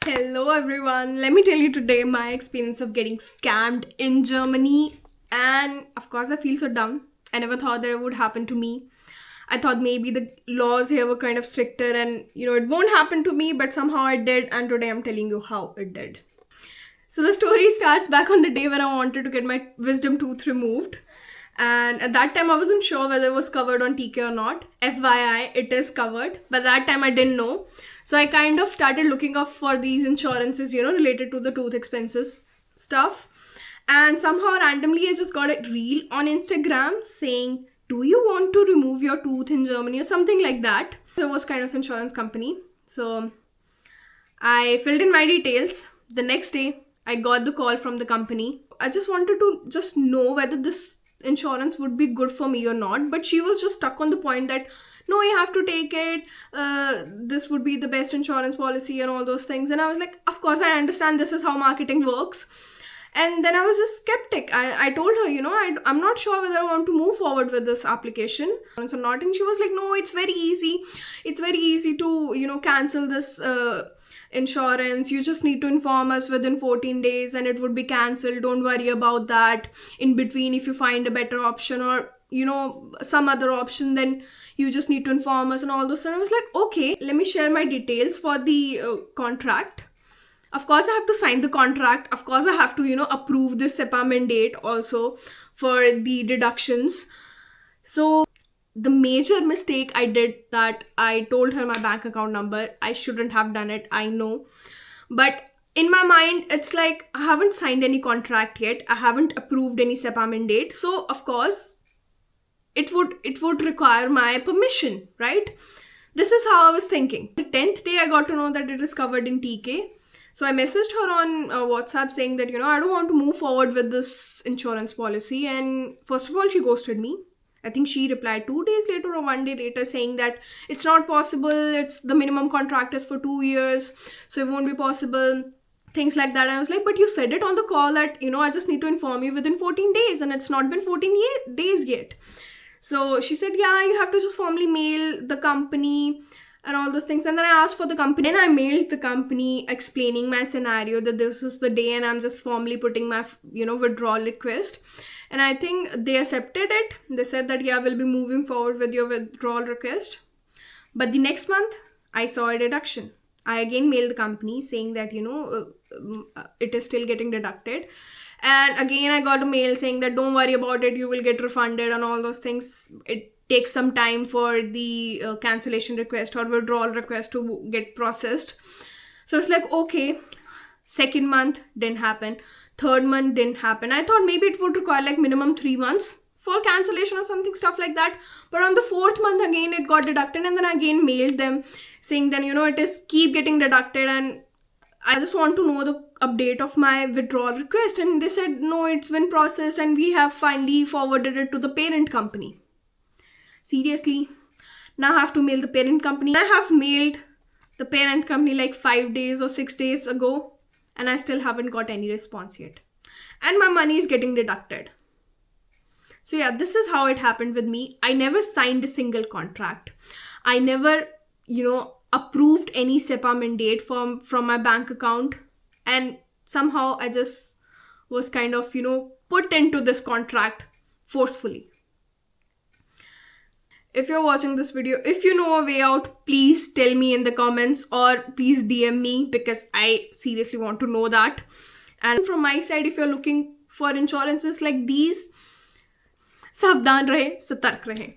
Hello everyone, let me tell you today my experience of getting scammed in Germany. And of course I feel so dumb. I never thought that it would happen to me. I thought maybe the laws here were kind of stricter and it won't happen to me, but somehow it did, and today I'm telling you how it did. So the story starts back on the day when I wanted to get my wisdom tooth removed. And at that time, I wasn't sure whether it was covered on TK or not. FYI, it is covered. But that time, I didn't know. So I kind of started looking up for these insurances, related to the tooth expenses stuff. And somehow, randomly, I just got a reel on Instagram saying, do you want to remove your tooth in Germany or something like that? It was kind of insurance company. So I filled in my details. The next day, I got the call from the company. I just wanted to just know whether this insurance would be good for me or not, but she was just stuck on the point that no, you have to take it, this would be the best insurance policy and all those things. And I was like, of course I understand this is how marketing works. And then I was just skeptic. I told her, I'm not sure whether I want to move forward with this application or not. And she was like, no, it's very easy. It's very easy to, cancel this insurance. You just need to inform us within 14 days and it would be cancelled. Don't worry about that. In between, if you find a better option or some other option, then you just need to inform us and all those. And I was like, okay, let me share my details for the contract. Of course, I have to sign the contract. Of course, I have to, approve this SEPA mandate also for the deductions. So the major mistake I did that I told her my bank account number. I shouldn't have done it, I know. But in my mind, it's like I haven't signed any contract yet. I haven't approved any SEPA mandate. So of course, it would require my permission, right? This is how I was thinking. The 10th day, I got to know that it is covered in TK. So I messaged her on WhatsApp saying that, I don't want to move forward with this insurance policy. And first of all, she ghosted me. I think she replied 2 days later or 1 day later saying that it's not possible. It's the minimum contract is for 2 years. So it won't be possible. Things like that. And I was like, but you said it on the call that, I just need to inform you within 14 days. And it's not been 14 days yet. So she said, yeah, you have to just formally mail the company and all those things. And then I asked for the company and I mailed the company explaining my scenario that this is the day and I'm just formally putting my, withdrawal request. And I think they accepted it. They said that, yeah, we'll be moving forward with your withdrawal request. But the next month, I saw a deduction. I again mailed the company saying that, it is still getting deducted. And again, I got a mail saying that don't worry about it, you will get refunded and all those things. It takes some time for the cancellation request or withdrawal request to get processed. So it's like, okay, second month didn't happen. Third month didn't happen. I thought maybe it would require like minimum 3 months for cancellation or something, stuff like that. But on the 4th month, again, it got deducted. And then I again mailed them saying that, it is keep getting deducted. And I just want to know the update of my withdrawal request. And they said, no, it's been processed and we have finally forwarded it to the parent company. Seriously, now I have to mail the parent company. I have mailed the parent company like 5 days or 6 days ago and I still haven't got any response yet. And my money is getting deducted. So yeah, this is how it happened with me. I never signed a single contract. I never, approved any SEPA mandate from my bank account. And somehow I just was kind of, put into this contract forcefully. If you're watching this video, if you know a way out, please tell me in the comments or please DM me because I seriously want to know that. And from my side, if you're looking for insurances like these, सावधान रहे, सतर्क रहे.